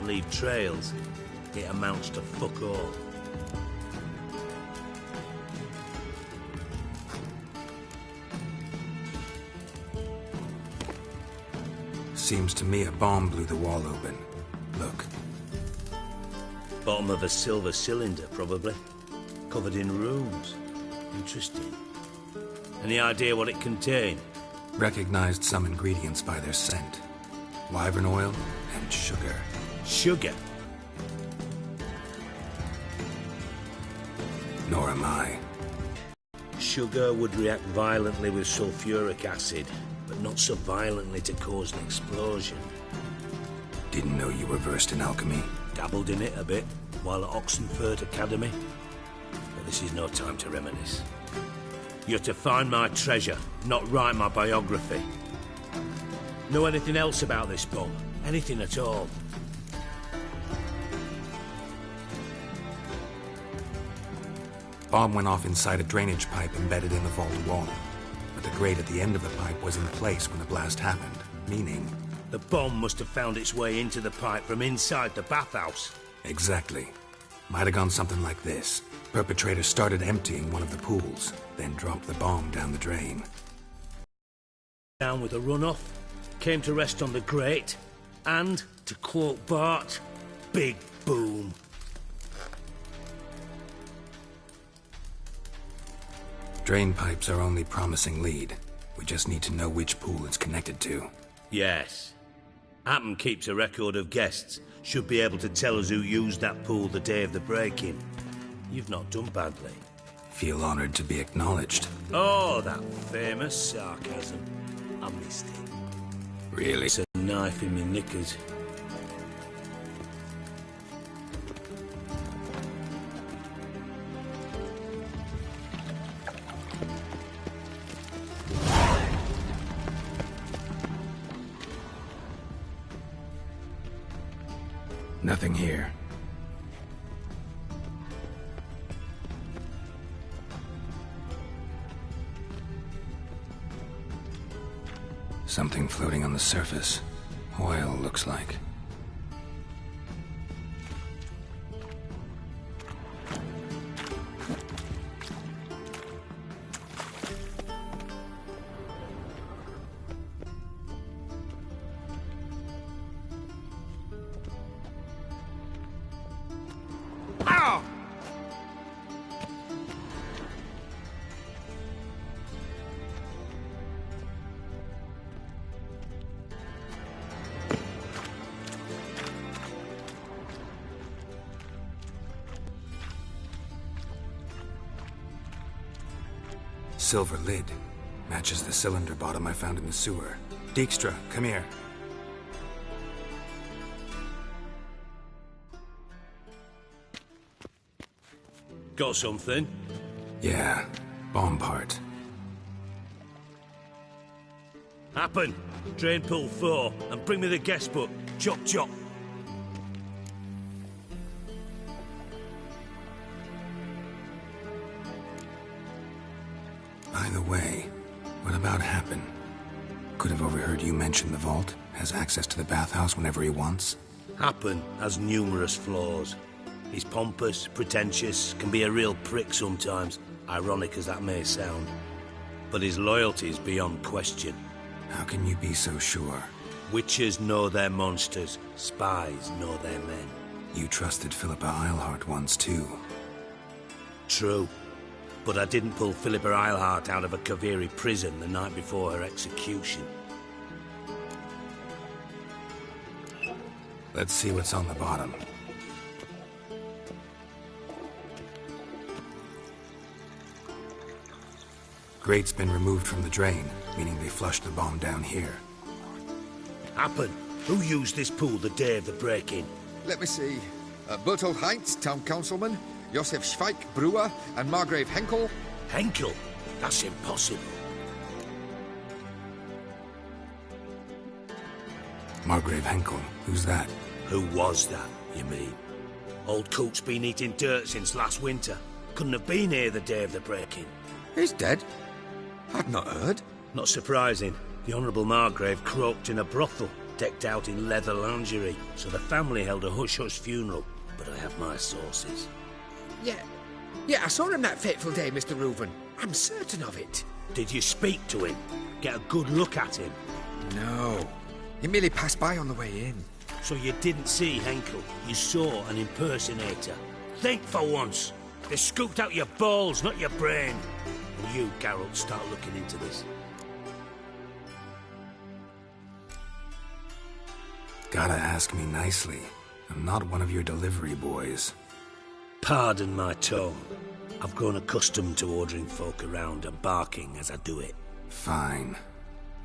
leave trails, it amounts to fuck all. Seems to me a bomb blew the wall open. Look. Bottom of a silver cylinder, probably. Covered in runes. Interesting. Any idea what it contained? Recognized some ingredients by their scent. Wyvern oil and sugar. Sugar? Nor am I. Sugar would react violently with sulfuric acid, but not so violently to cause an explosion. Didn't know you were versed in alchemy. Dabbled in it a bit, while at Oxenford Academy. But this is no time to reminisce. You're to find my treasure, not write my biography. Know anything else about this bomb? Anything at all? Bomb went off inside a drainage pipe embedded in the vault wall. But the grate at the end of the pipe was in place when the blast happened, meaning... The bomb must have found its way into the pipe from inside the bathhouse. Exactly. Might have gone something like this. Perpetrator started emptying one of the pools, then dropped the bomb down the drain. Down with a runoff, came to rest on the grate, and, to quote Bart, big boom. Drain pipes are only promising lead. We just need to know which pool it's connected to. Yes. Happen keeps a record of guests. Should be able to tell us who used that pool the day of the break-in. You've not done badly. Feel honored to be acknowledged. Oh, that famous sarcasm. I missed it. Really? It's a knife in me knickers. Nothing here. Something floating on the surface. Oil, looks like. Silver lid. Matches the cylinder bottom I found in the sewer. Dijkstra, come here. Got something? Yeah, bomb part. Happen. Drain pool 4, and bring me the guest book. Chop chop. By the way, what about Happen? Could have overheard you mention the vault. Has access to the bathhouse whenever he wants. Happen has numerous flaws. He's pompous, pretentious, can be a real prick sometimes, ironic as that may sound. But his loyalty is beyond question. How can you be so sure? Witchers know their monsters, spies know their men. You trusted Philippa Eilhart once too. True. But I didn't pull Philippa Eilhart out of a Kaviri prison the night before her execution. Let's see what's on the bottom. Grate's been removed from the drain, meaning they flushed the bomb down here. Happen. Who used this pool the day of the break-in? Let me see. Bertolt Heinz, town councilman, Josef Schweik, brewer, and Margrave Henkel. Henkel? That's impossible. Margrave Henkel? Who's that? Who was that, you mean? Old Coot's been eating dirt since last winter. Couldn't have been here the day of the break-in. He's dead? I've not heard. Not surprising. The Honourable Margrave croaked in a brothel decked out in leather lingerie, so the family held a hush-hush funeral. But I have my sources. Yeah, I saw him that fateful day, Mr. Reuven. I'm certain of it. Did you speak to him? Get a good look at him? No. He merely passed by on the way in. So you didn't see Henkel, you saw an impersonator. Think for once. They scooped out your balls, not your brain. And you, Geralt, start looking into this. Gotta ask me nicely. I'm not one of your delivery boys. Pardon my tone. I've grown accustomed to ordering folk around and barking as I do it. Fine.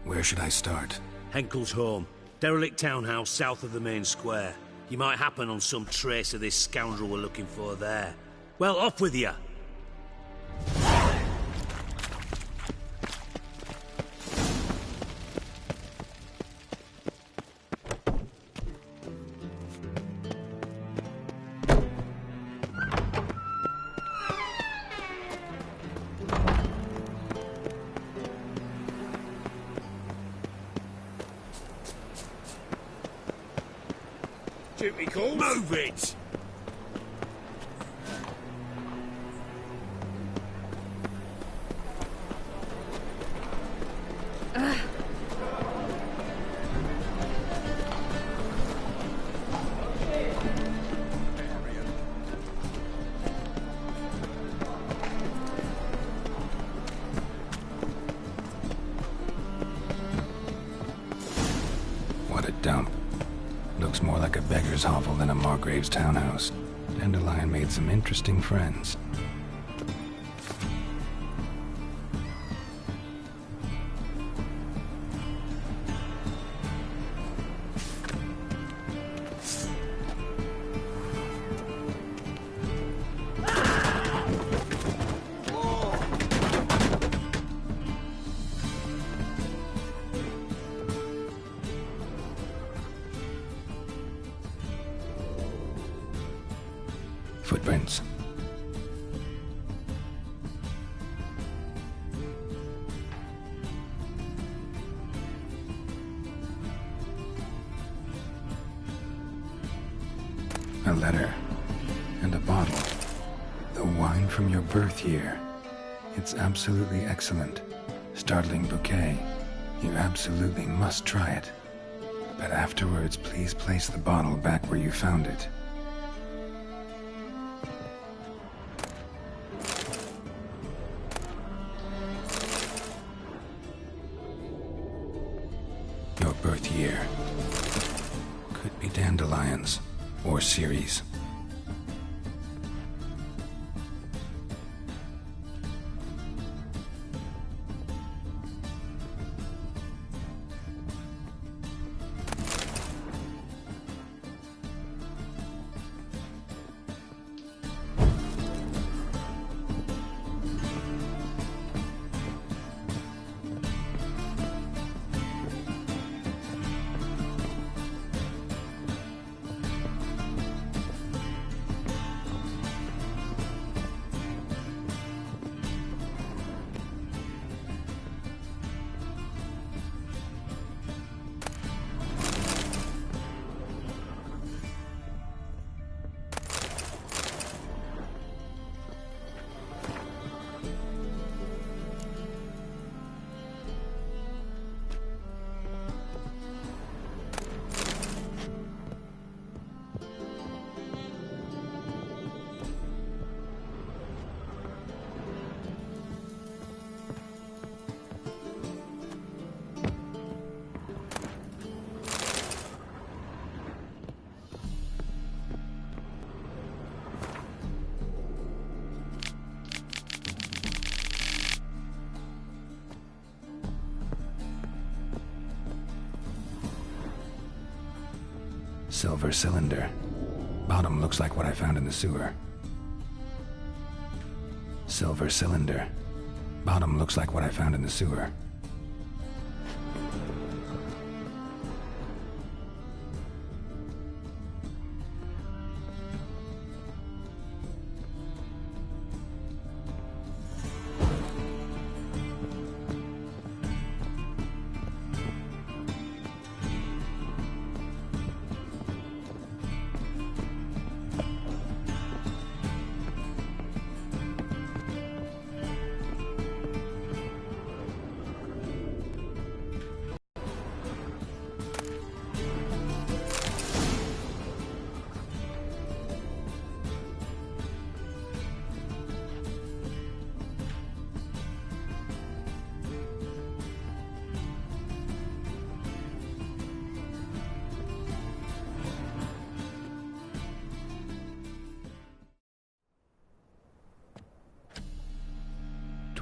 Where should I start? Henkel's home. Derelict townhouse south of the main square. You might happen on some trace of this scoundrel we're looking for there. Well, off with you! Duty call. Move it! What a dump. Looks more like a beggar's hovel than a Margrave's townhouse. Dandelion made some interesting friends. Footprints. A letter. And a bottle. The wine from your birth year. It's absolutely excellent. Startling bouquet. You absolutely must try it. But afterwards, please place the bottle back where you found it. Your birth year. Could be dandelions or Ceres. Silver cylinder. Bottom looks like what I found in the sewer. Silver cylinder. Bottom looks like what I found in the sewer.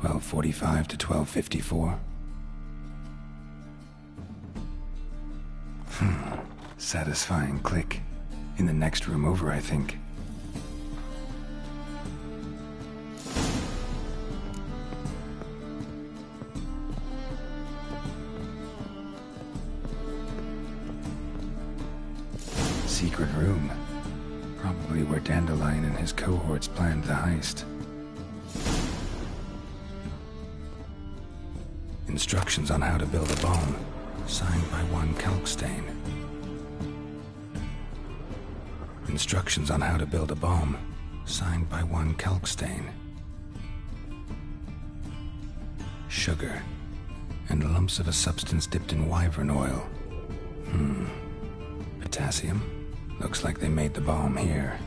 1245 to 1254. Satisfying click. In the next room over, I think. Secret room. Probably where Dandelion and his cohorts planned the heist. Instructions on how to build a bomb, signed by one Kalkstain. Instructions on how to build a bomb, signed by one Kalkstain. Sugar, and lumps of a substance dipped in wyvern oil. Potassium? Looks like they made the bomb here.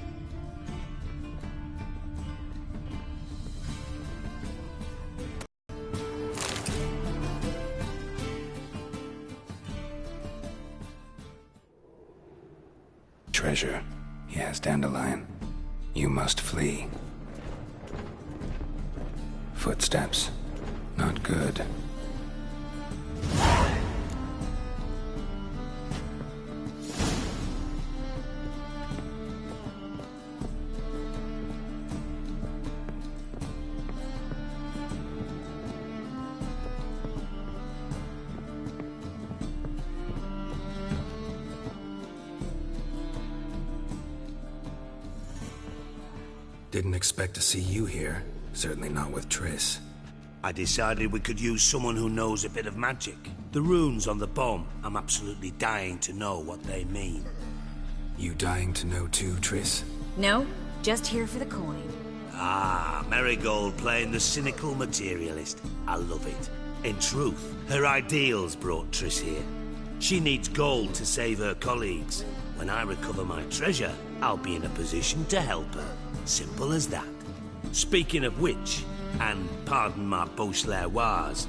Treasure. Yes, Dandelion. You must flee. Footsteps. Not good. Didn't expect to see you here. Certainly not with Triss. I decided we could use someone who knows a bit of magic. The runes on the bomb, I'm absolutely dying to know what they mean. You dying to know too, Triss? No, just here for the coin. Ah, Marigold playing the cynical materialist. I love it. In truth, her ideals brought Triss here. She needs gold to save her colleagues. When I recover my treasure, I'll be in a position to help her. Simple as that. Speaking of which, and pardon my Beauclervoise,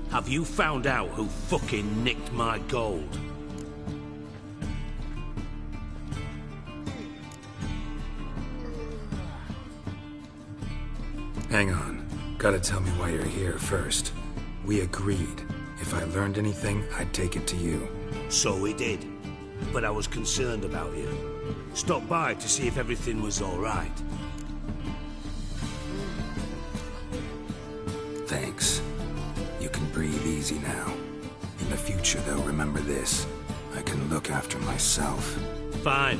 have you found out who fucking nicked my gold? Hang on. Gotta tell me why you're here first. We agreed. If I learned anything, I'd take it to you. So we did. But I was concerned about you. Stopped by to see if everything was all right. Thanks. You can breathe easy now. In the future, though, remember this. I can look after myself. Fine.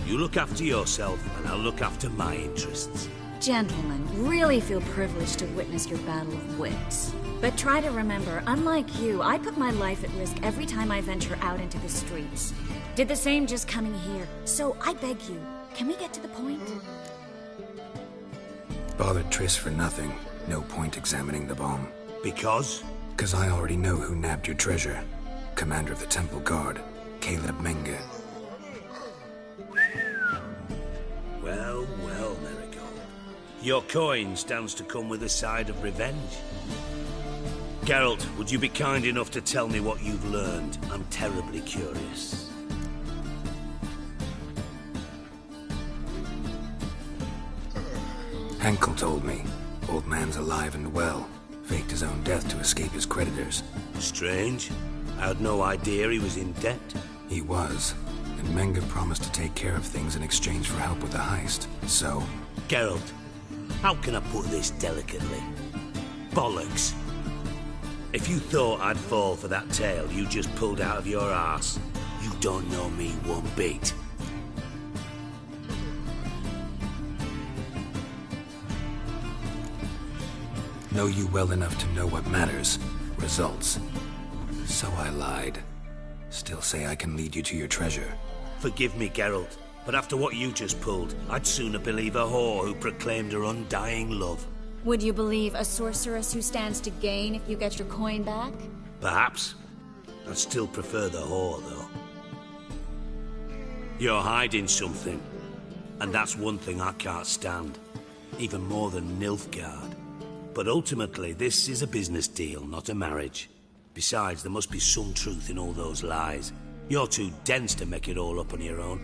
You look after yourself, and I'll look after my interests. Gentlemen, really feel privileged to witness your battle of wits. But try to remember, unlike you, I put my life at risk every time I venture out into the streets. Did the same just coming here. So I beg you, can we get to the point? Bothered Triss for nothing. No point examining the bomb. Because? 'Cause I already know who nabbed your treasure. Commander of the Temple Guard, Caleb Menge. Well, well, Marigold. Your coin stands to come with a side of revenge. Geralt, would you be kind enough to tell me what you've learned? I'm terribly curious. Henkel told me. Old man's alive and well. Faked his own death to escape his creditors. Strange. I had no idea he was in debt. He was. And Menge promised to take care of things in exchange for help with the heist. So... Geralt, how can I put this delicately? Bollocks. If you thought I'd fall for that tale you just pulled out of your arse, you don't know me one bit. Know you well enough to know what matters. Results. So I lied. Still say I can lead you to your treasure. Forgive me, Geralt, but after what you just pulled, I'd sooner believe a whore who proclaimed her undying love. Would you believe a sorceress who stands to gain if you get your coin back? Perhaps. I'd still prefer the whore, though. You're hiding something, and that's one thing I can't stand. Even more than Nilfgaard. But ultimately, this is a business deal, not a marriage. Besides, there must be some truth in all those lies. You're too dense to make it all up on your own.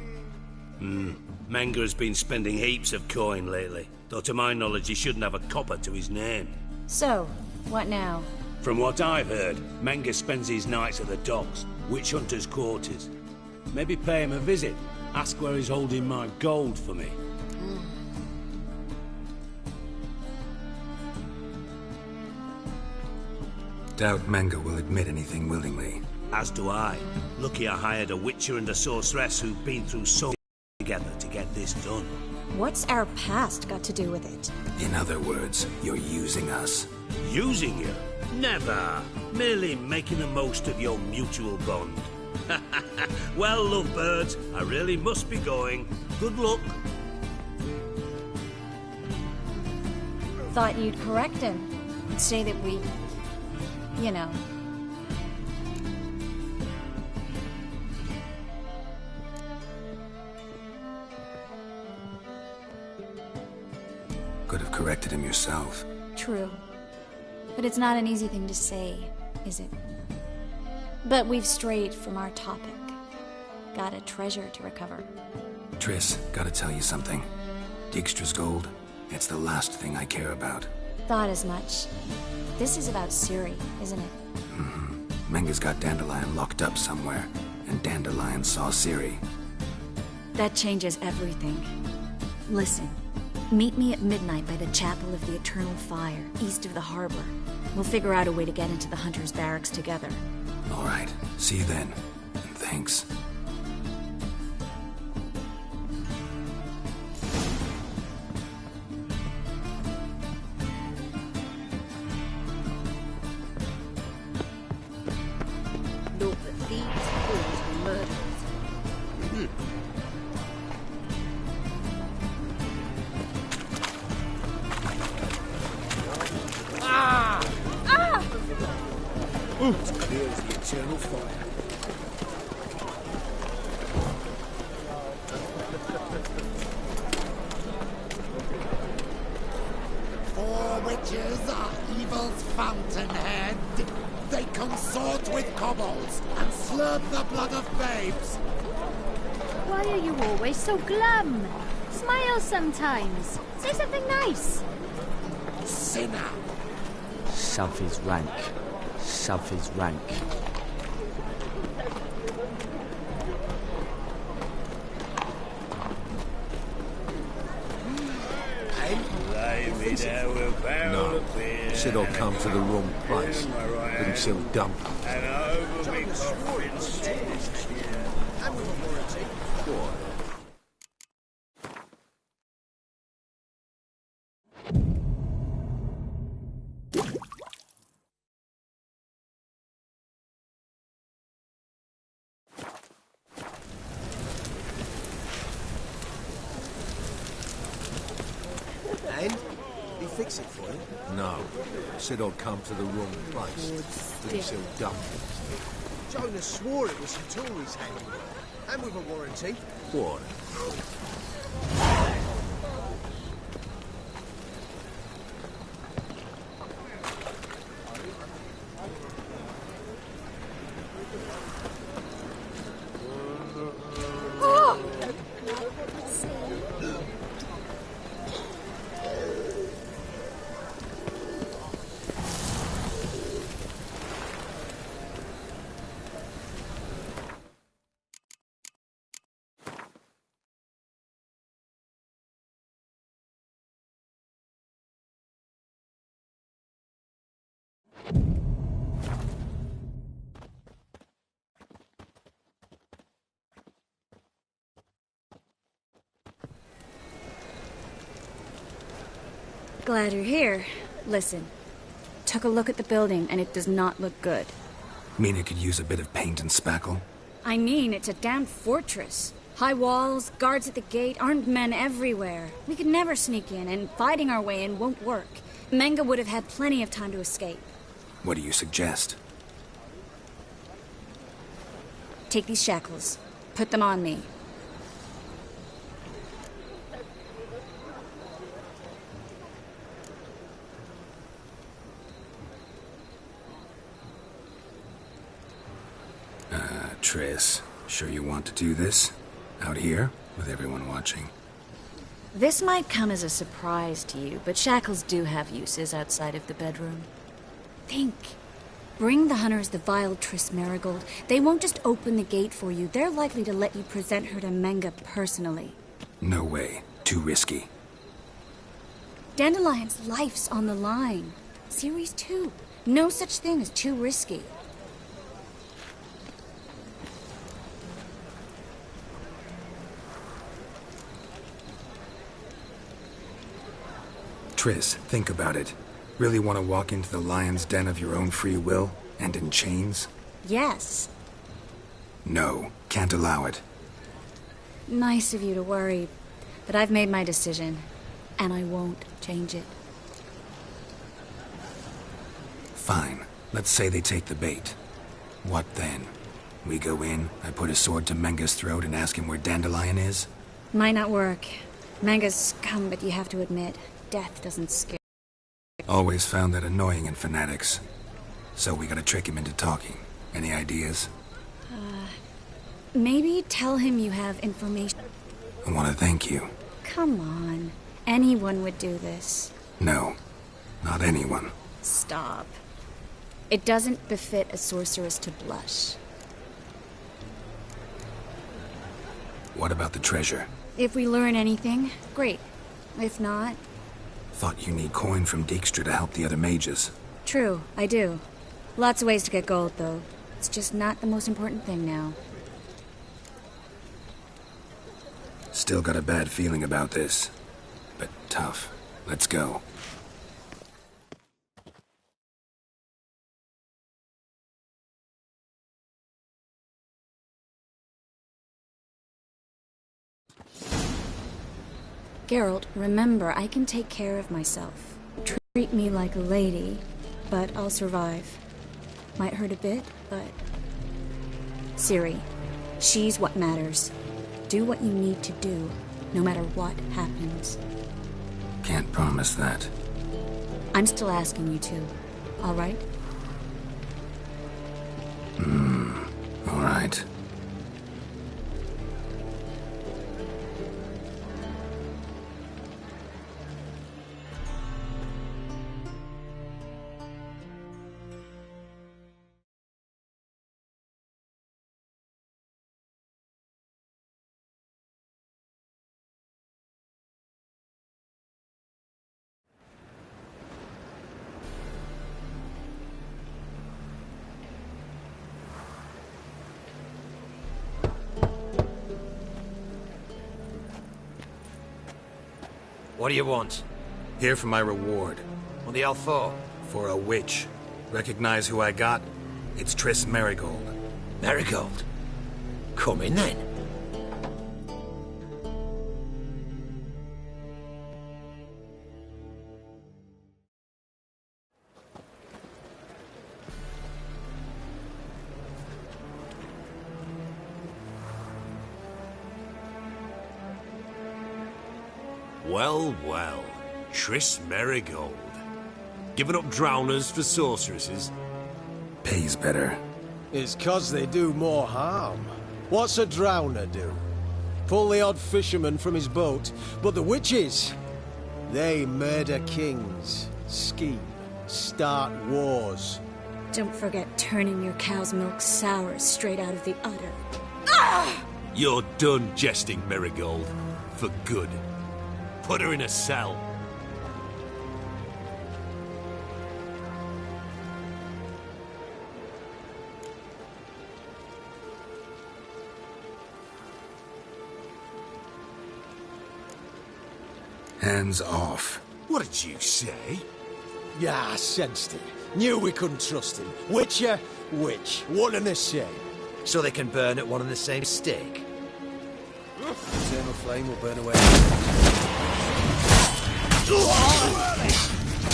Menge has been spending heaps of coin lately, though to my knowledge he shouldn't have a copper to his name. So, what now? From what I've heard, Menga spends his nights at the docks, witch hunters' quarters. Maybe pay him a visit. Ask where he's holding my gold for me. Doubt Menga will admit anything willingly. As do I. Lucky I hired a witcher and a sorceress who've been through so much together to get this done. What's our past got to do with it? In other words, you're using us. Using you? Never. Merely making the most of your mutual bond. Well, lovebirds, I really must be going. Good luck. Thought you'd correct him. Say that we... you know... Could have corrected him yourself. True. But it's not an easy thing to say, is it? But we've strayed from our topic. Got a treasure to recover. Triss, gotta tell you something. Dijkstra's gold, it's the last thing I care about. Thought as much. This is about Ciri, isn't it? Menga's got Dandelion locked up somewhere, and Dandelion saw Ciri. That changes everything. Listen, meet me at midnight by the Chapel of the Eternal Fire, east of the harbor. We'll figure out a way to get into the Hunter's Barracks together. All right, see you then. And thanks. Look, the thieves, fools, and murderers. Here's the eternal fire. Four witches are evil's fountainhead. They consort with kobolds and slurp the blood of babes. Why are you always so glum? Smile sometimes. Say something nice. Sinner. Something's rank. Something's rank. No, Said I'll come to the wrong place. Got himself dumped. And? He fix it for you? No. Said I'd come to the wrong place. Got himself dumped. Jonas swore it was some Tories handiwork. And with a warranty. What? Glad you're here. Listen, took a look at the building and it does not look good. Mean it could use a bit of paint and spackle? I mean, it's a damn fortress. High walls, guards at the gate, armed men everywhere. We could never sneak in, and fighting our way in won't work. Menga would have had plenty of time to escape. What do you suggest? Take these shackles. Put them on me. Triss, sure you want to do this? Out here, with everyone watching? This might come as a surprise to you, but shackles do have uses outside of the bedroom. Think. Bring the hunters the vile Triss Marigold. They won't just open the gate for you. They're likely to let you present her to Menga personally. No way. Too risky. Dandelion's life's on the line. Series 2. No such thing as too risky. Triss, think about it. Really want to walk into the lion's den of your own free will, and in chains? Yes. No, can't allow it. Nice of you to worry, but I've made my decision, and I won't change it. Fine. Let's say they take the bait. What then? We go in, I put a sword to Menga's throat and ask him where Dandelion is? Might not work. Menga's scum, but you have to admit, death doesn't scare. Always found that annoying in fanatics. So we gotta trick him into talking. Any ideas? Maybe tell him you have information. I want to thank you. Come on. Anyone would do this. No, not anyone. Stop. It doesn't befit a sorceress to blush. What about the treasure? If we learn anything, great. If not... Thought you need coin from Dijkstra to help the other mages. True, I do. Lots of ways to get gold, though. It's just not the most important thing now. Still got a bad feeling about this. But tough. Let's go. Geralt, remember, I can take care of myself. Treat me like a lady, but I'll survive. Might hurt a bit, but... Ciri, she's what matters. Do what you need to do, no matter what happens. Can't promise that. I'm still asking you to, all right? All right. What do you want? Here for my reward. What the hell for? For a witch. Recognize who I got? It's Triss Marigold. Marigold? Come in then. Well, well. Triss Marigold. Giving up drowners for sorceresses? Pays better. It's 'cause they do more harm. What's a drowner do? Pull the odd fisherman from his boat, but the witches, they murder kings, scheme, start wars. Don't forget turning your cow's milk sour straight out of the udder. You're done jesting, Marigold. For good. Put her in a cell. Hands off. What did you say? Yeah, I sensed it. Knew we couldn't trust him. Witcher, witch, one and the same. So they can burn at one and the same stake? Eternal flame will burn away.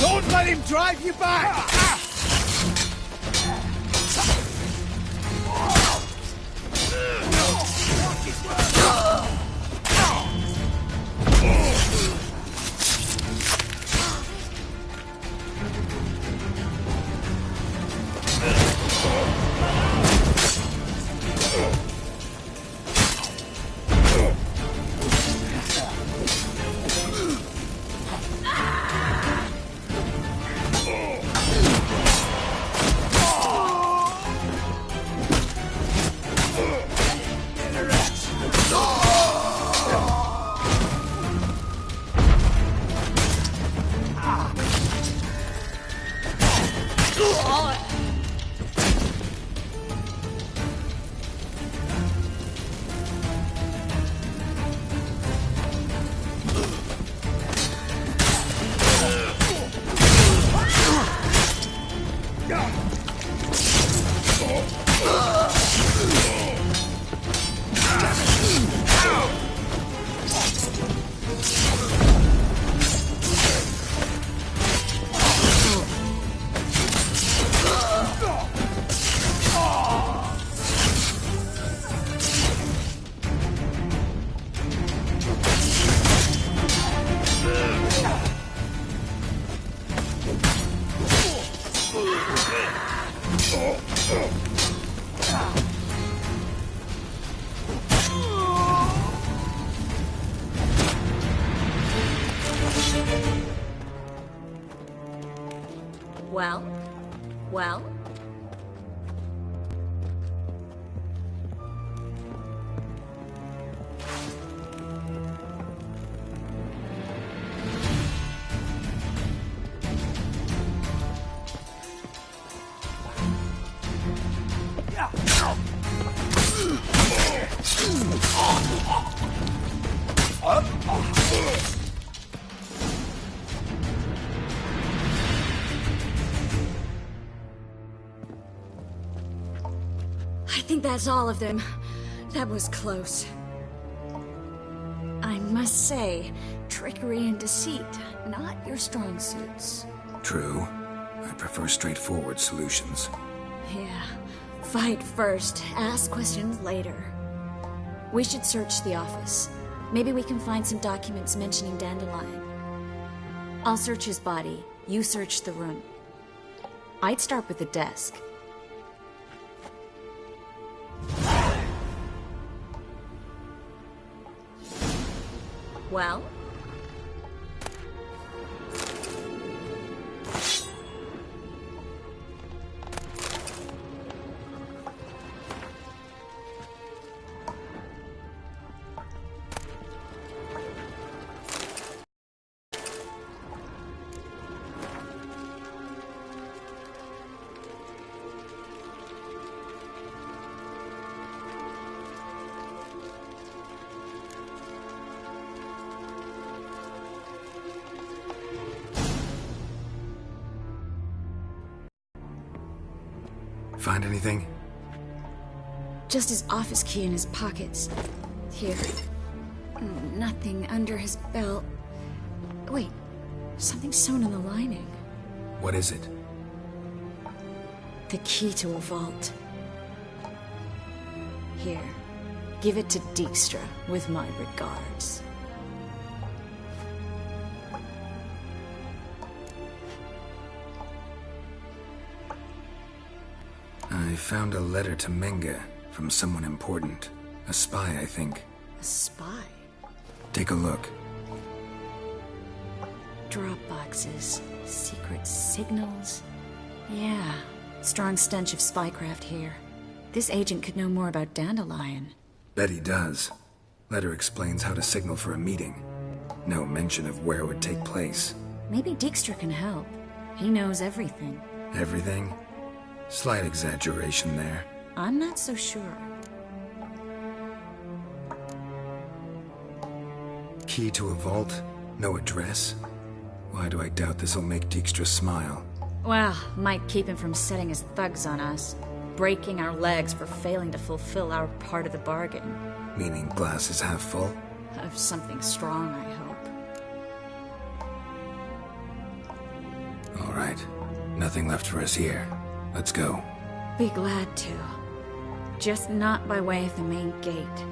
Don't let him drive you back! Well? Well? I think that's all of them. That was close. I must say, trickery and deceit, not your strong suits. True. I prefer straightforward solutions. Yeah. Fight first, ask questions later. We should search the office. Maybe we can find some documents mentioning Dandelion. I'll search his body. You search the room. I'd start with the desk. Well? Find anything? Just his office key in his pockets. Here. Nothing under his belt. Wait, something sewn in the lining. What is it? The key to a vault. Here. Give it to Dijkstra with my regards. I found a letter to Menge from someone important. A spy, I think. A spy? Take a look. Drop boxes, secret signals. Yeah, strong stench of spycraft here. This agent could know more about Dandelion. Bet he does. Letter explains how to signal for a meeting. No mention of where it would take place. Maybe Dijkstra can help. He knows everything. Everything? Slight exaggeration there. I'm not so sure. Key to a vault? No address? Why do I doubt this'll make Dijkstra smile? Well, might keep him from setting his thugs on us. Breaking our legs for failing to fulfill our part of the bargain. Meaning glass is half full? Of something strong, I hope. All right. Nothing left for us here. Let's go. Be glad to. Just not by way of the main gate.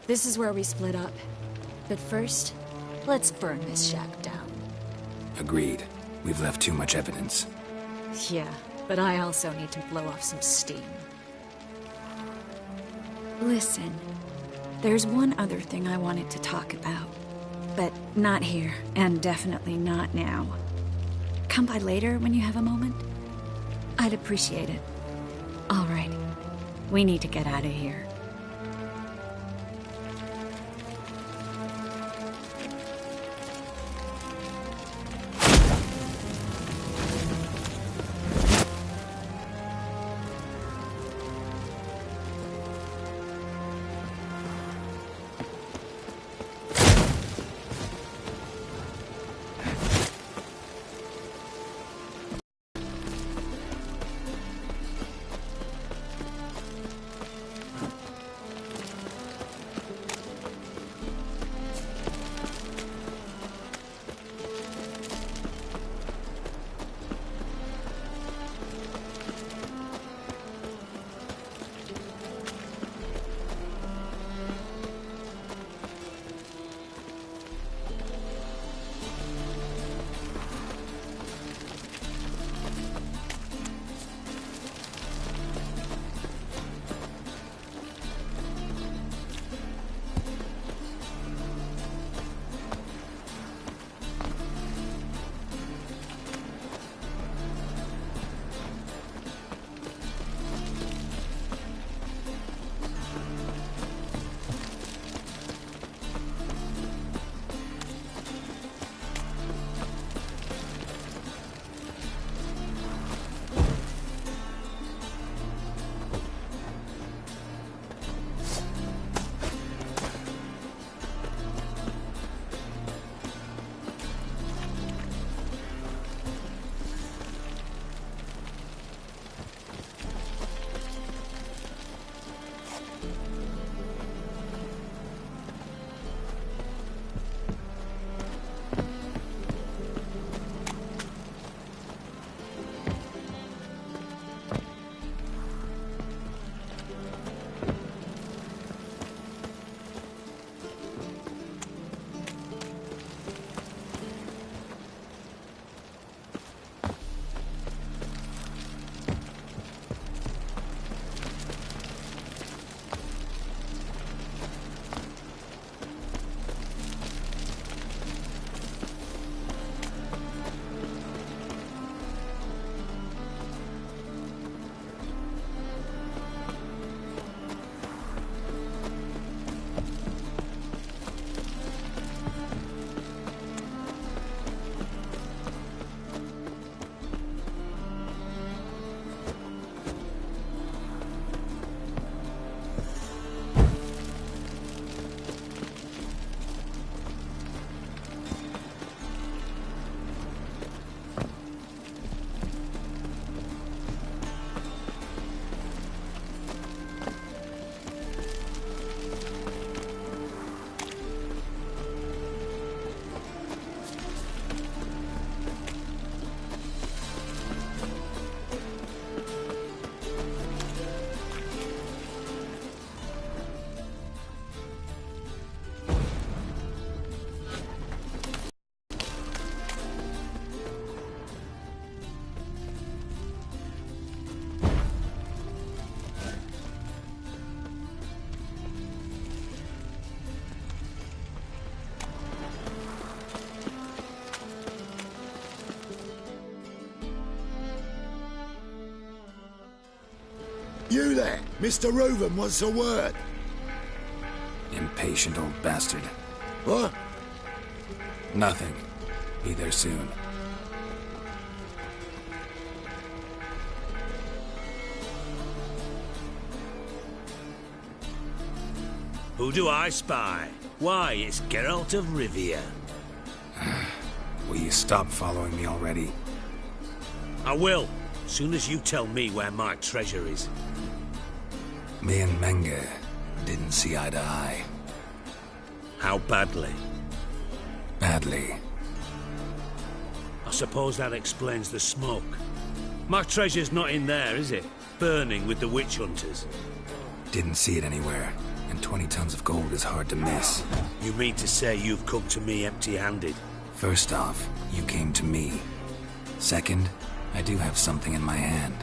This is where we split up. But first, let's burn this shack down. Agreed. We've left too much evidence. Yeah, but I also need to blow off some steam. Listen, there's one other thing I wanted to talk about. But not here, and definitely not now. Come by later when you have a moment? I'd appreciate it. All right. We need to get out of here. You there, Mr. Reuven wants a word. Impatient old bastard. What? Nothing. Be there soon. Who do I spy? Why, it's Geralt of Rivia. Will you stop following me already? I will, soon as you tell me where my treasure is. Me and Menge didn't see eye to eye. How badly? Badly. I suppose that explains the smoke. My treasure's not in there, is it? Burning with the witch hunters. Didn't see it anywhere. and 20 tons of gold is hard to miss. You mean to say you've come to me empty-handed? First off, you came to me. Second, I do have something in my hand.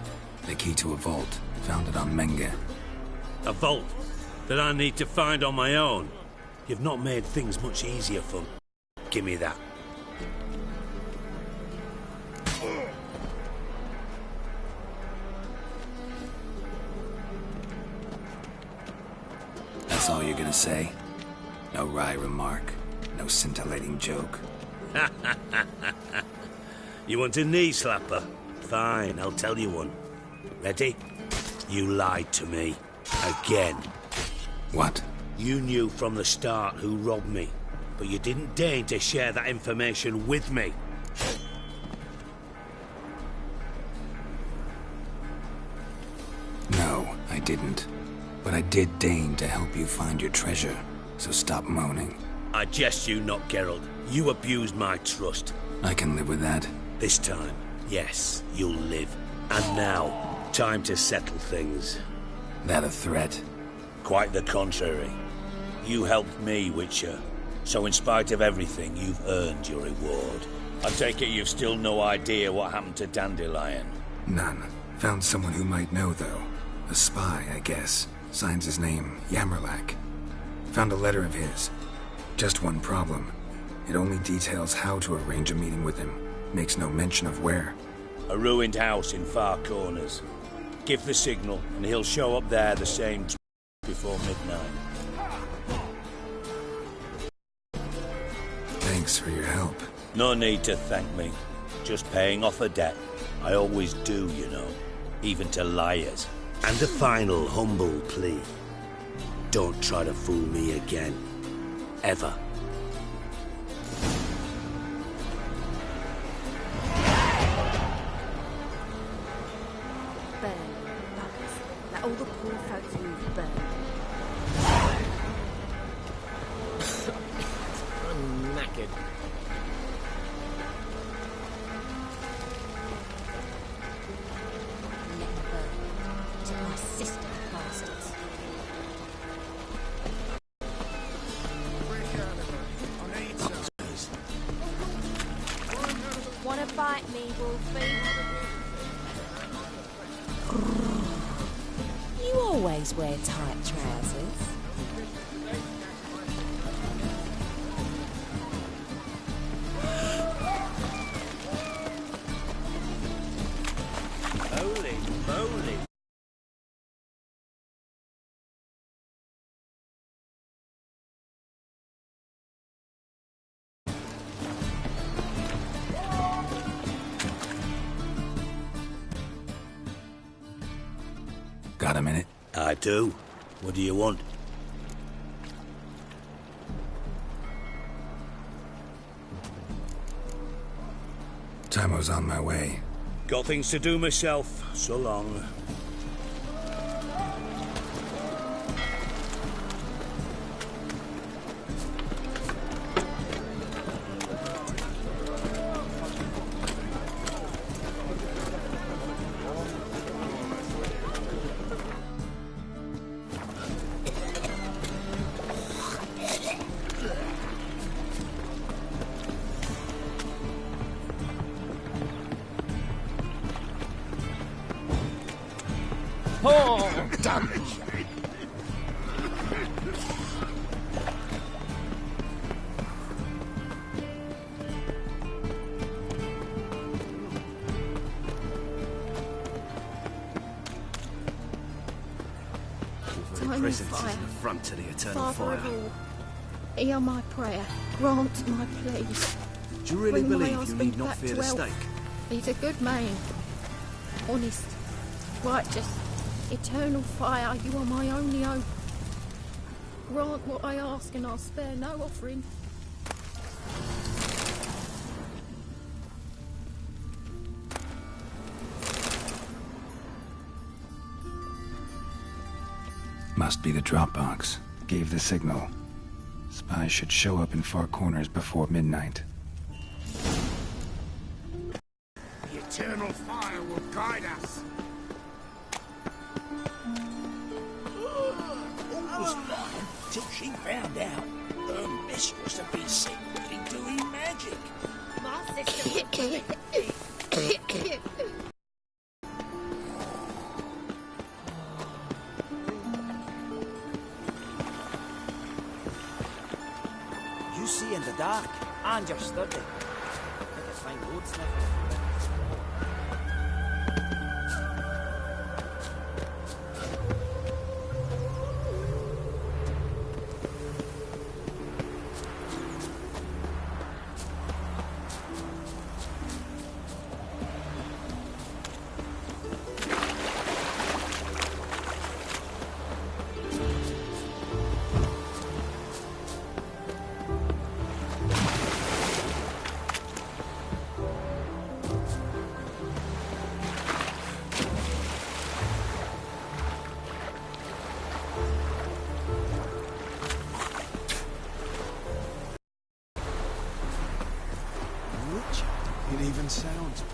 The key to a vault, founded on Menge. A vault that I need to find on my own? You've not made things much easier for me. Give me that. That's all you're gonna say? No wry remark? No scintillating joke? You want a knee slapper? Fine, I'll tell you one. Ready? You lied to me. Again. What? You knew from the start who robbed me, but you didn't deign to share that information with me. No, I didn't. But I did deign to help you find your treasure, so stop moaning. I jest you not, Geralt. You abused my trust. I can live with that. This time, yes, you'll live. And now, time to settle things. That a threat? Quite the contrary. You helped me, Witcher. So in spite of everything, you've earned your reward. I take it you've still no idea what happened to Dandelion? None. Found someone who might know, though. A spy, I guess. Signs his name, Yammerlack. Found a letter of his. Just one problem. It only details how to arrange a meeting with him. Makes no mention of where. A ruined house in Far Corners. Give the signal, and he'll show up there the same before midnight. Thanks for your help. No need to thank me. Just paying off a debt. I always do, you know. Even to liars. And a final humble plea. Don't try to fool me again. Ever. Burn, buggers. Let all the poor folks move burn. I'm knackered. Let them burn. To my sister, bastards. Wanna bite me, Wolfie? You always wear tight trousers. Holy moly. Got a minute? I do. What do you want? Timo's on my way. Got things to do myself. So long. Oh, damn it! Presence is an affront to the eternal Father fire. of all, hear my prayer, grant my plea. Do you really Bring my believe you husband need not back fear to the health. stake? He's a good man, honest, righteous, eternal fire. You are my only hope. Grant what I ask, and I'll spare no offering. Must be the Dropbox. Gave the signal. Spies should show up in Far Corners before midnight. The eternal fire will guide us. Almost like till she found out her mistress had been secretly doing magic. My sister. You see in the dark, and you're sturdy. Like a fine road sniffer. It even sounds bad.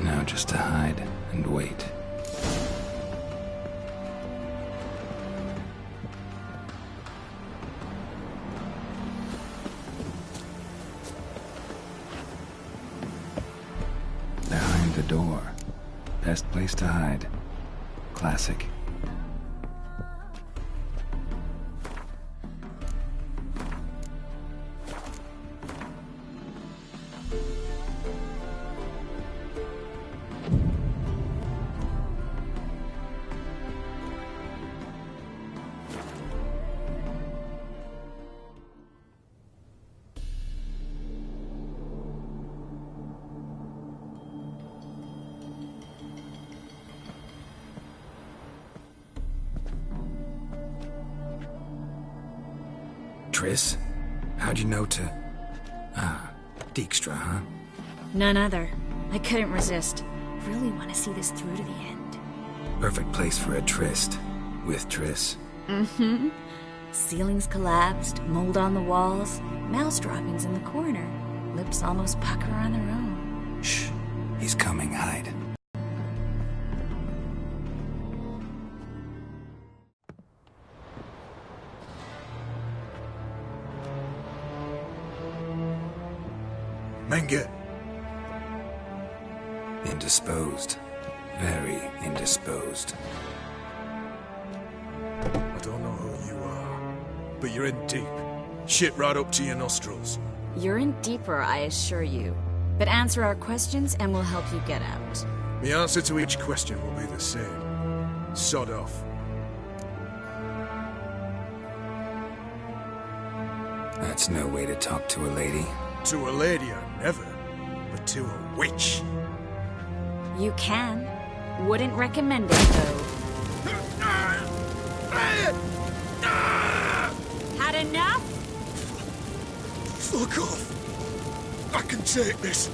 Now just to hide and wait. Behind the door. Best place to hide. Classic. Triss? How'd you know to... Ah, Dijkstra, huh? None other. I couldn't resist. Really want to see this through to the end. Perfect place for a tryst. With Triss. Mm-hmm. Ceilings collapsed, mold on the walls, mouse droppings in the corner. Lips almost pucker on their own. Shh. He's coming, hide. Menge. Indisposed. Very indisposed. I don't know who you are, but you're in deep. Shit right up to your nostrils. You're in deeper, I assure you. But answer our questions and we'll help you get out. The answer to each question will be the same. Sod off. That's no way to talk to a lady. To a lady, I never. But to a witch. You can. Wouldn't recommend it, though. Had enough? Fuck off. I can take this.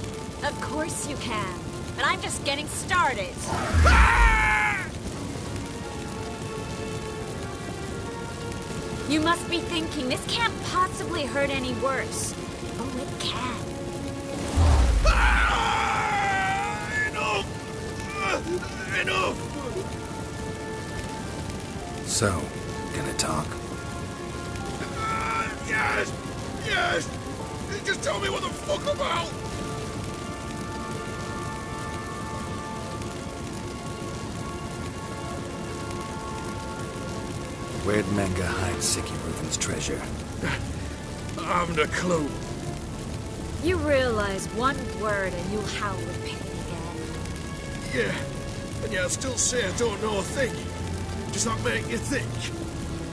Of course you can. But I'm just getting started. You must be thinking, this can't possibly hurt any worse. Oh, it can. Enough! So, gonna talk? Yes! Yes! Just tell me what the fuck about! Where'd Menge hide Sicky Ruthen's treasure? I haven't a clue. You realize one word and you'll howl with pain again. Yeah, and yet I'll still say I don't know a thing. Does that make you think?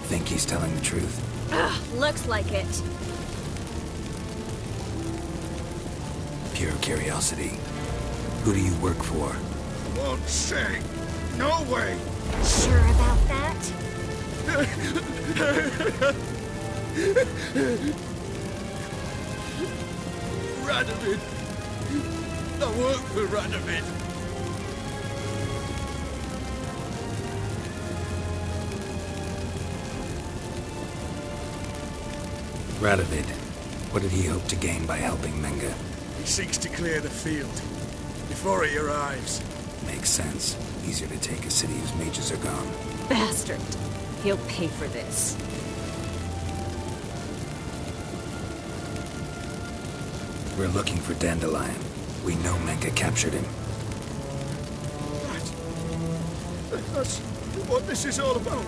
Think he's telling the truth? Ugh, looks like it. Pure curiosity. Who do you work for? Won't say. No way. Sure about that? Radovid. I work for Radovid. Radovid. What did he hope to gain by helping Menga? He seeks to clear the field before he arrives. Makes sense. Easier to take a city whose mages are gone. Bastard. He'll pay for this. We're looking for Dandelion. We know Menga captured him. That's what this is all about.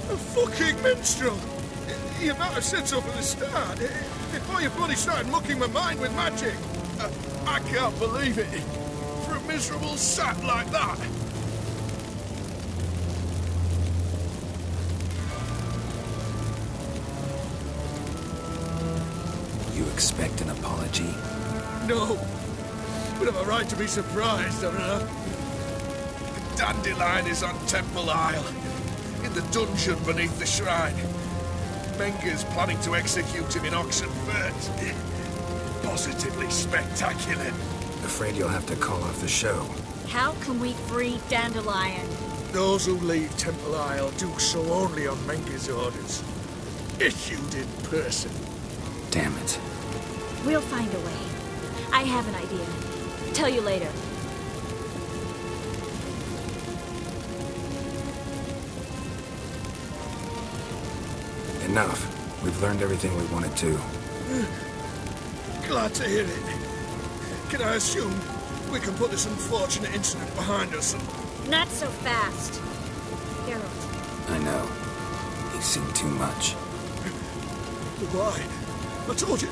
A fucking minstrel! You might have said so from the start, before you bloody started mucking my mind with magic. I can't believe it. For a miserable sap like that. You expect an apology? No. But I'm a right to be surprised, haven't I? The Dandelion is on Temple Isle, in the dungeon beneath the shrine. Menga's planning to execute him in Oxenfurt. Positively spectacular. Afraid you'll have to call off the show. How can we free Dandelion? Those who leave Temple Isle do so only on Menga's orders. Issued in person. Damn it. We'll find a way. I have an idea. Tell you later. Enough. We've learned everything we wanted to. Glad to hear it. Can I assume we can put this unfortunate incident behind us and... Not so fast. Geralt. I know. He's seen too much. Why? I told you.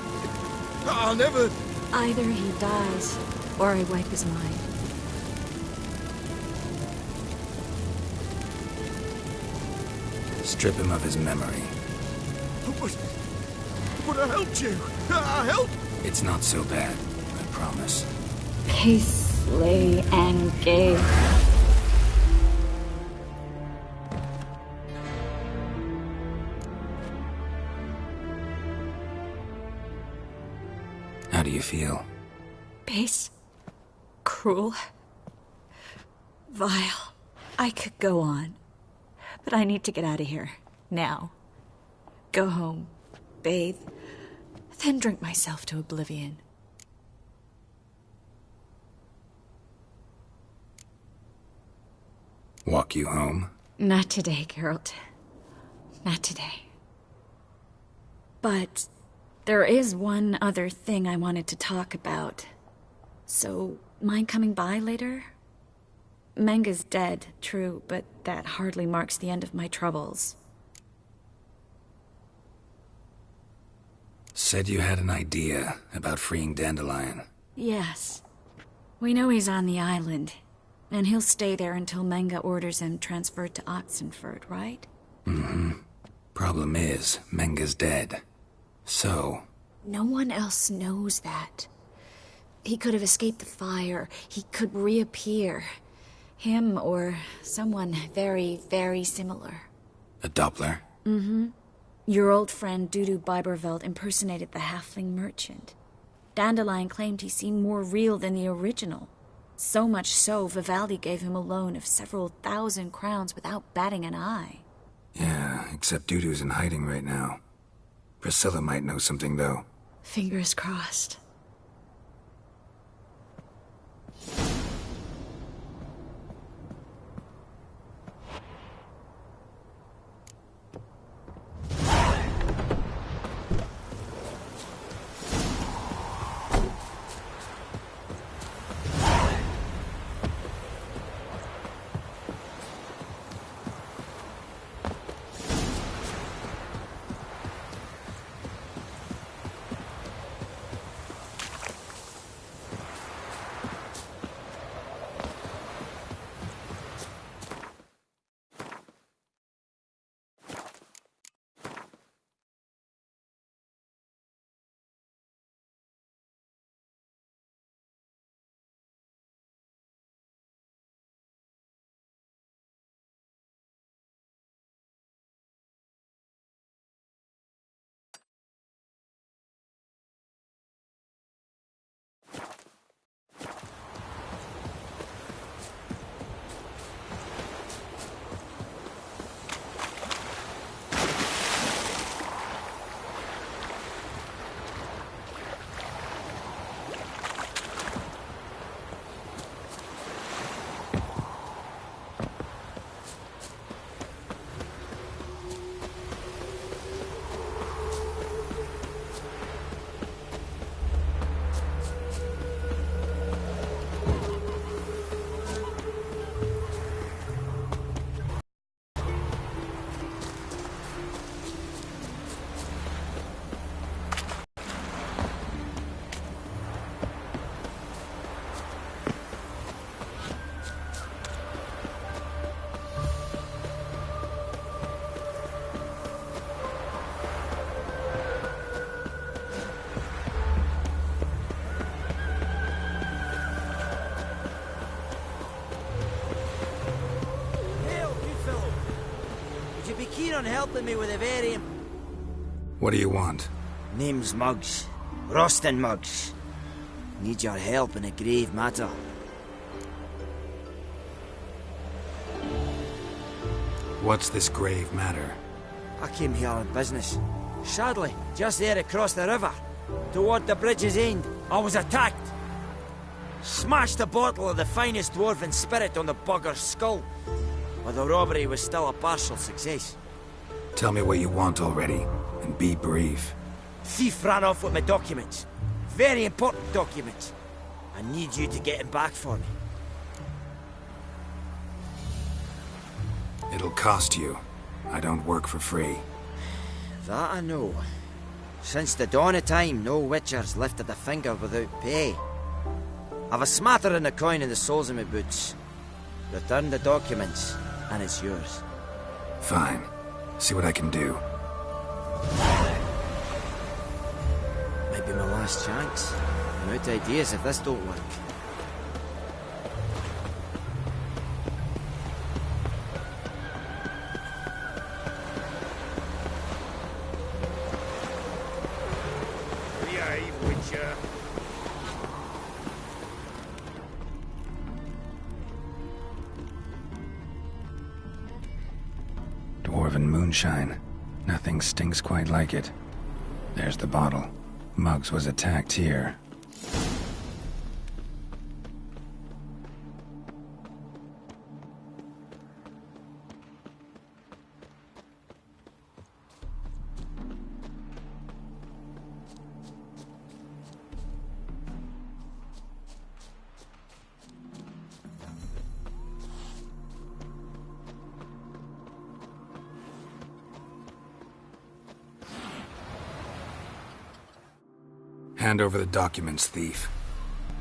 I'll never... Either he dies, or I wipe his mind. Strip him of his memory. But I helped you. I helped... It's not so bad, I promise. Peacefully and gay. How do you feel? Base. Cruel. Vile. I could go on. But I need to get out of here. Now. Go home. Bathe. Then drink myself to oblivion. Walk you home? Not today, Geralt. Not today. But there is one other thing I wanted to talk about. So, mind coming by later? Menga's dead, true, but that hardly marks the end of my troubles. Said you had an idea about freeing Dandelion. Yes. We know he's on the island, and he'll stay there until Menga orders him transferred to Oxenfurt, right? Mm-hmm. Problem is, Menga's dead. So... No one else knows that. He could have escaped the fire. He could reappear. Him or someone very, very similar. A Doppler? Mm-hmm. Your old friend Dudu Biberveld impersonated the halfling merchant. Dandelion claimed he seemed more real than the original. So much so, Vivaldi gave him a loan of several thousand crowns without batting an eye. Yeah, except Dudu's in hiding right now. Priscilla might know something, though. Fingers crossed. helping me with a very... What do you want? Name's Muggs. Rostin Muggs. Need your help in a grave matter. What's this grave matter? I came here on business. Sadly, just there across the river, toward the bridge's end, I was attacked. Smashed a bottle of the finest dwarven spirit on the bugger's skull. But the robbery was still a partial success. Tell me what you want already, and be brief. Thief ran off with my documents. Very important documents. I need you to get him back for me. It'll cost you. I don't work for free. That I know. Since the dawn of time, no witcher's lifted a finger without pay. I've a smattering of coin in the soles of my boots. Return the documents, and it's yours. Fine. See what I can do. Might be my last chance. I'm out of ideas if this don't work. whitcher. Dwarven moonshine. Nothing stinks quite like it. There's the bottle. Muggs was attacked here. Hand over the documents, thief.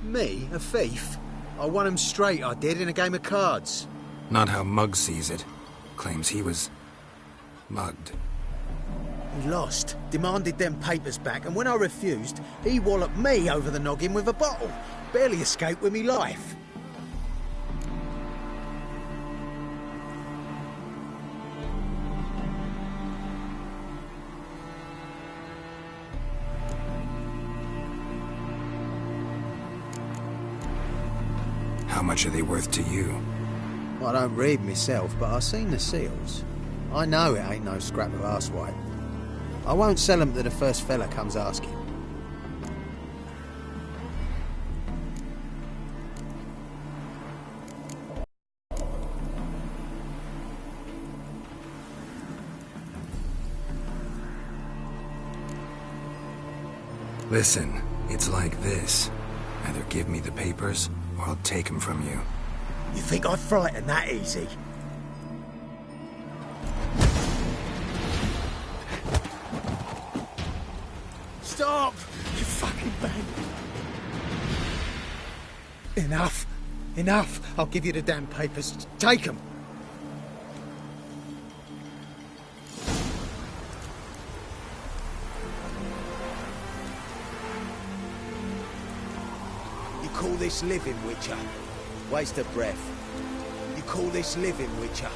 Me? A thief? I won him straight, I did, in a game of cards. Not how Muggs sees it. Claims he was... mugged. He lost, demanded them papers back, and when I refused, he walloped me over the noggin with a bottle. Barely escaped with me life. How much are they worth to you? I don't read myself, but I've seen the seals. I know it ain't no scrap of arsewipe. I won't sell them to the first fella comes asking. Listen, it's like this. Either give me the papers, or I'll take them from you. You think I'd frighten that easy? Stop! You fucking bang! Enough! Enough! I'll give you the damn papers. Take them! You call this living, Witcher? Waste of breath. You call this living, Witcher?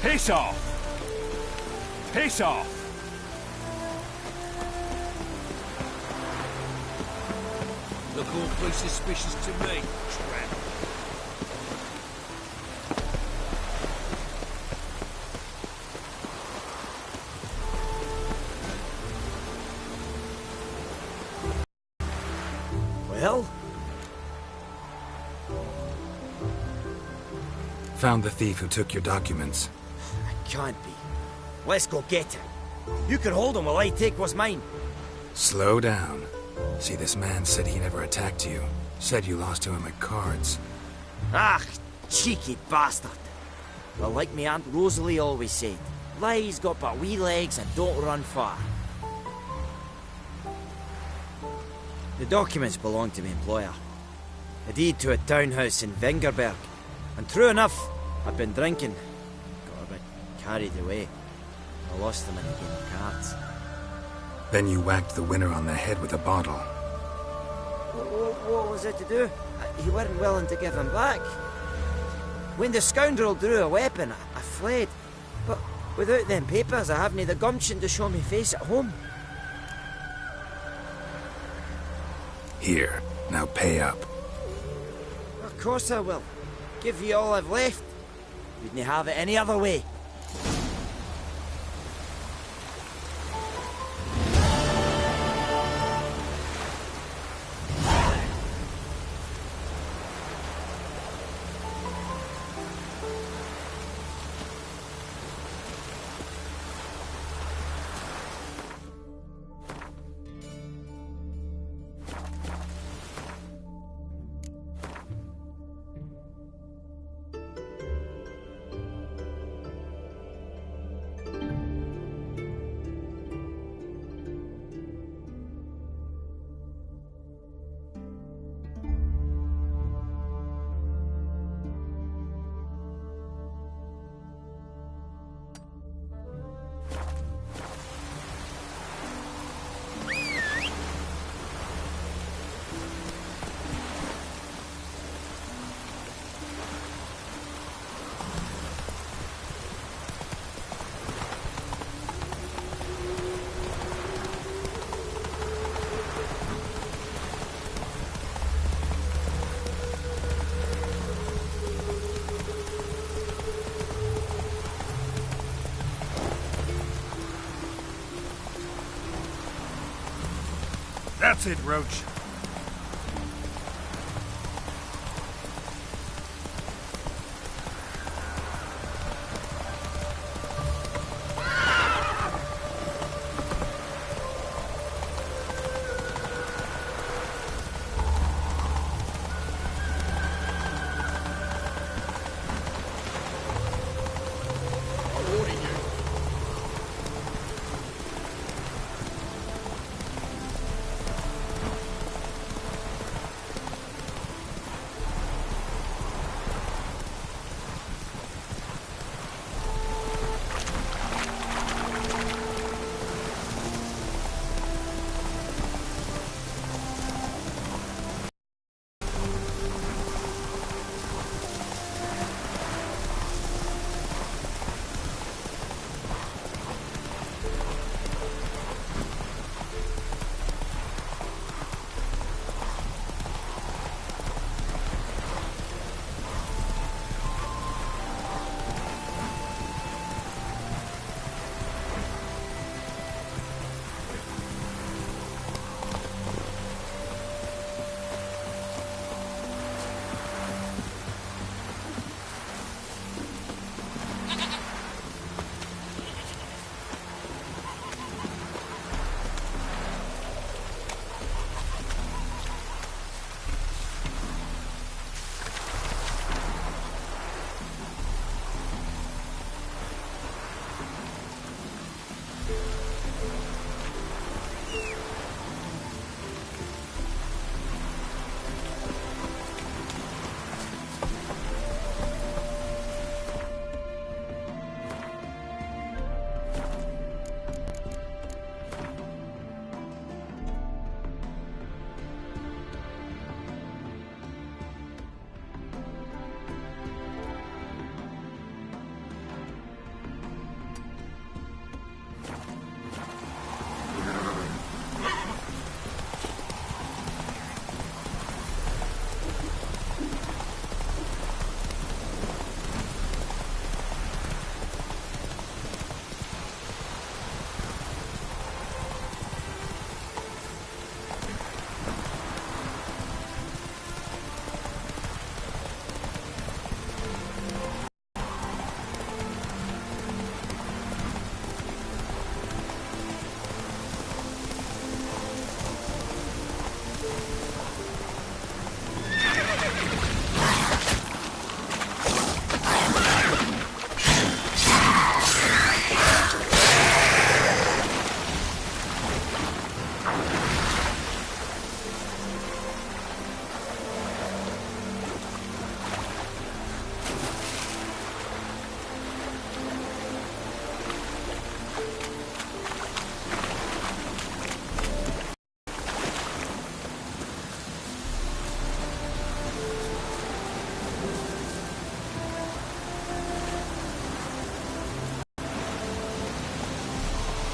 Piss off! Piss off! Look awfully suspicious to me, tramp. Well? Found the thief who took your documents. It can't be. Let's go get him. You can hold him while I take what's mine. Slow down. See, this man said he never attacked you. Said you lost to him at cards. Ah, cheeky bastard. Well, like me Aunt Rosalie always said, lies got but wee legs and don't run far. The documents belong to my employer. A deed to a townhouse in Vengerberg. And true enough, I'd been drinking. Got a bit carried away. I lost them in a game of cards. Then you whacked the winner on the head with a bottle. What was it to do? You weren't willing to give him back. When the scoundrel drew a weapon, I fled. But without them papers, I haven't the gumption to show me face at home. Here, now pay up. Of course I will. Give you all I've left. Wouldn't have it any other way. That's it, Roach.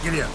Gideon.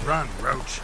Run, Roach.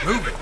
Move it!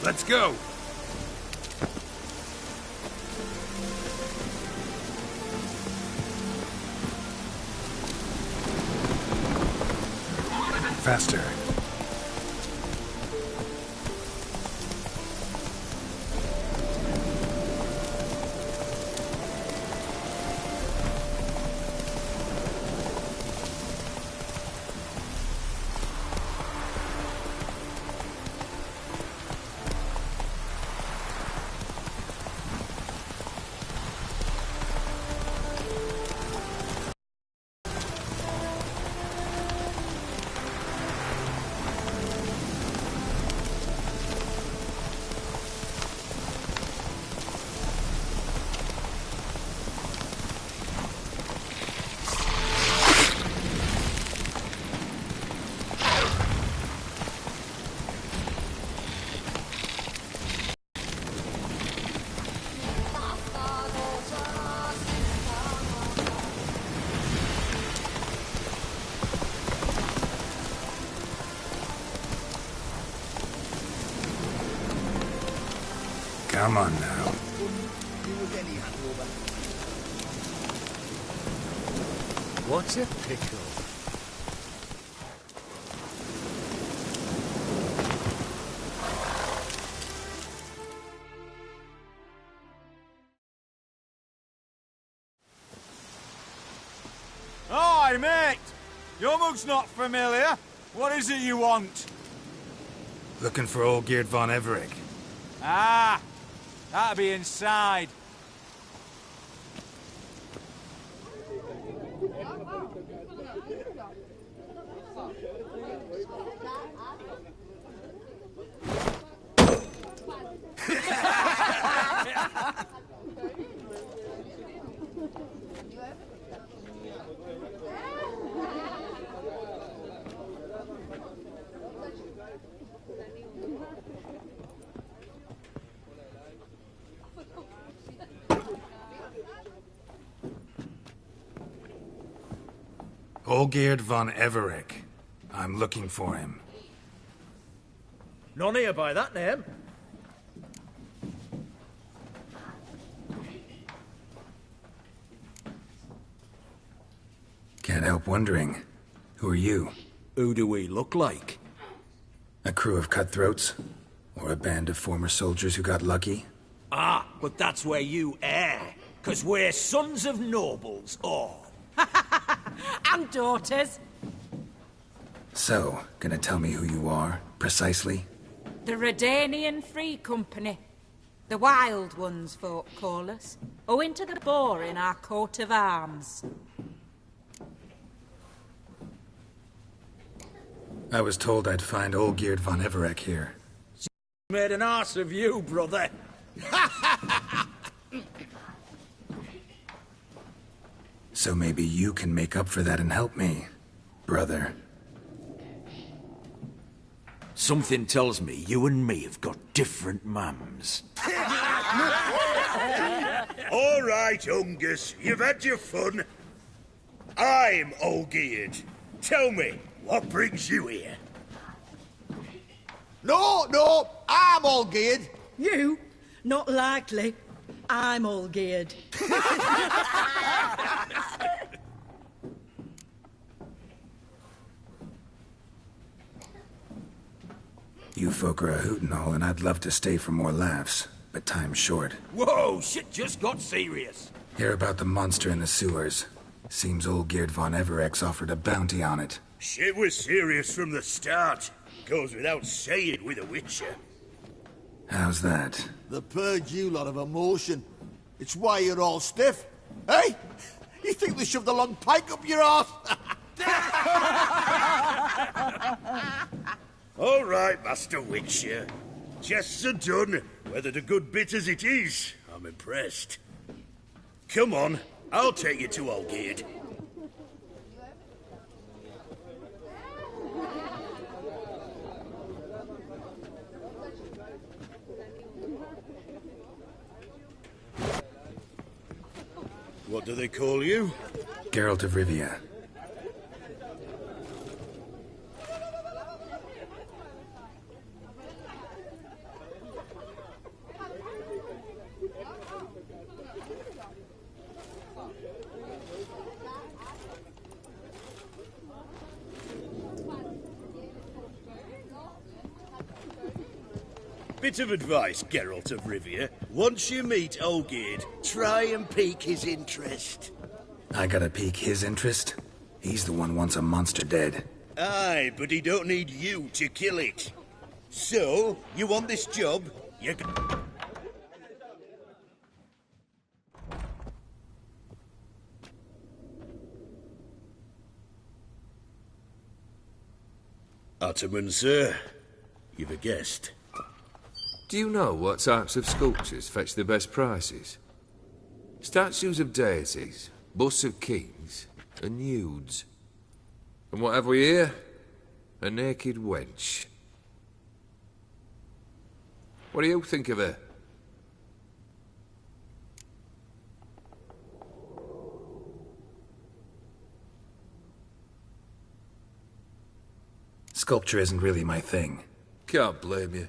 Let's go! Faster. Come on now. What a pickle. Hi, mate! Your mug's not familiar. What is it you want? Looking for old Geert von Everec. Ah! That'll be inside. Olgierd von Everec. I'm looking for him. None here by that name. Can't help wondering. Who are you? Who do we look like? A crew of cutthroats? Or a band of former soldiers who got lucky? Ah, but that's where you err. 'Cause we're sons of nobles, all. And daughters. So, gonna tell me who you are, precisely? The Redanian Free Company. The Wild Ones, folk call us. Owing to the boar in our coat of arms. I was told I'd find Olgierd von Everec here. Made an arse of you, brother. So maybe you can make up for that and help me, brother. Something tells me you and me have got different mums. All right, Ungus, you've had your fun. I'm Olgierd. Tell me, what brings you here? No, I'm all geared. You? Not likely. I'm all geared. You folk are a hoot and all, and I'd love to stay for more laughs, but time's short. Whoa, shit just got serious. Hear about the monster in the sewers. Seems Olgierd von Everec's offered a bounty on it. Shit was serious from the start. Goes without saying with a Witcher. How's that? They purge you lot of emotion. It's why you're all stiff. Hey? You think they shoved a long pike up your arse? All right, Master Witcher. Jests are done, whether the good bit as it is. I'm impressed. Come on, I'll take you to Olgierd. What do they call you? Geralt of Rivia. Bit of advice, Geralt of Rivia. Once you meet Olgierd, try and pique his interest. I gotta pique his interest? He's the one wants a monster dead. Aye, but he don't need you to kill it. So, you want this job? You Ottoman, sir. You've a guest. Do you know what types of sculptures fetch the best prices? Statues of deities, busts of kings, and nudes. And what have we here? A naked wench. What do you think of her? Sculpture isn't really my thing. Can't blame you.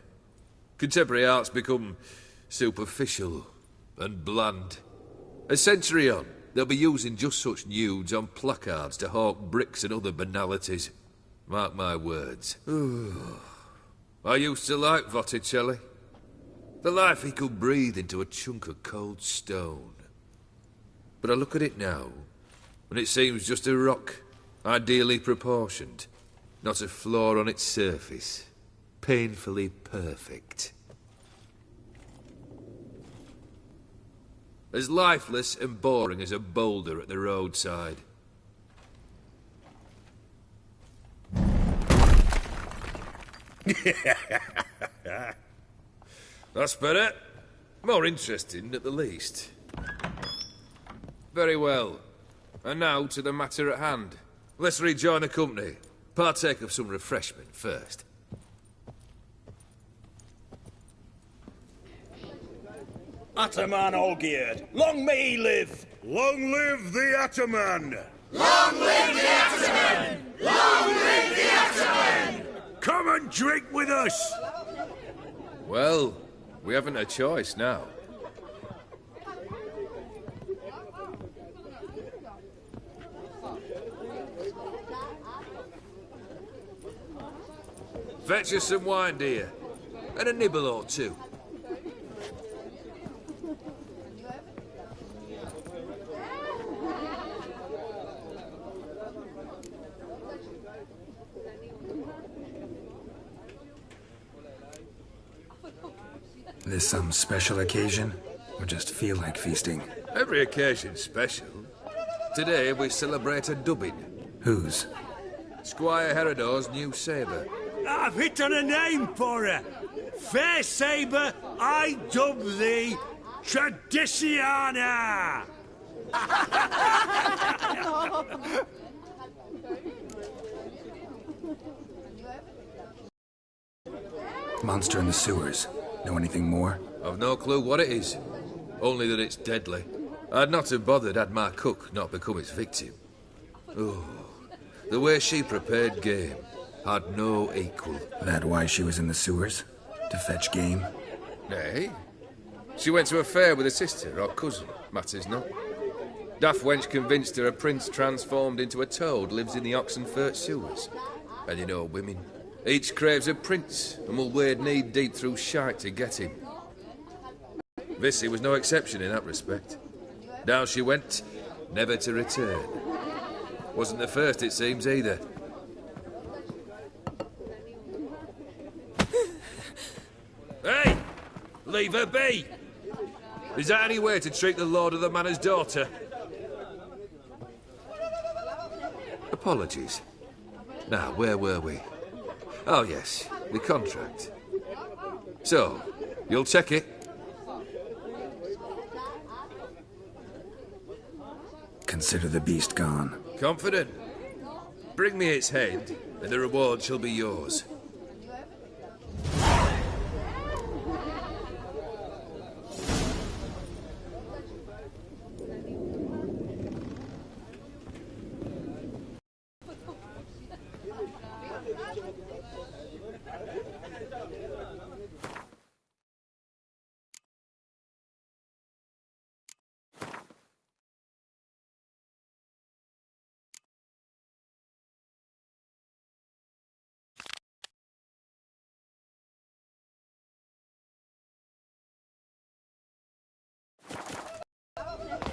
Contemporary art's become superficial and bland. A century on, they'll be using just such nudes on placards to hawk bricks and other banalities. Mark my words. I used to like Botticelli. The life he could breathe into a chunk of cold stone. But I look at it now, and it seems just a rock, ideally proportioned, not a flaw on its surface. Painfully perfect. As lifeless and boring as a boulder at the roadside. That's better. More interesting, at the least. Very well. And now to the matter at hand. Let's rejoin the company. Partake of some refreshment first. Ataman Olgierd, long may he live! Long live the Ataman! Long live the Axemen! Long live the Axemen! Come and drink with us! Well, we haven't a choice now. Fetch us some wine, dear. And a nibble or two. This some special occasion? Or just feel like feasting? Every occasion's special. Today we celebrate a dubbing. Whose? Squire Herodor's new sabre. I've hit on a name for her. Fair Sabre, I dub thee Tradiciana! Monster in the sewers. Know anything more? I've no clue what it is. Only that it's deadly. I'd not have bothered had my cook not become its victim. Oh, the way she prepared game had no equal. That why she was in the sewers? To fetch game? Nay. She went to a fair with a sister or cousin, matters not. Daft wench convinced her a prince transformed into a toad lives in the Oxenfurt sewers. And you know women. Each craves a prince and will wade knee-deep through shite to get him. Vissy was no exception in that respect. Down she went, never to return. Wasn't the first, it seems, either. Hey! Leave her be! Is that any way to treat the lord of the manor's daughter? Apologies. Now, where were we? Oh, yes, the contract. So, you'll check it? Consider the beast gone. Confident? Bring me its head, and the reward shall be yours.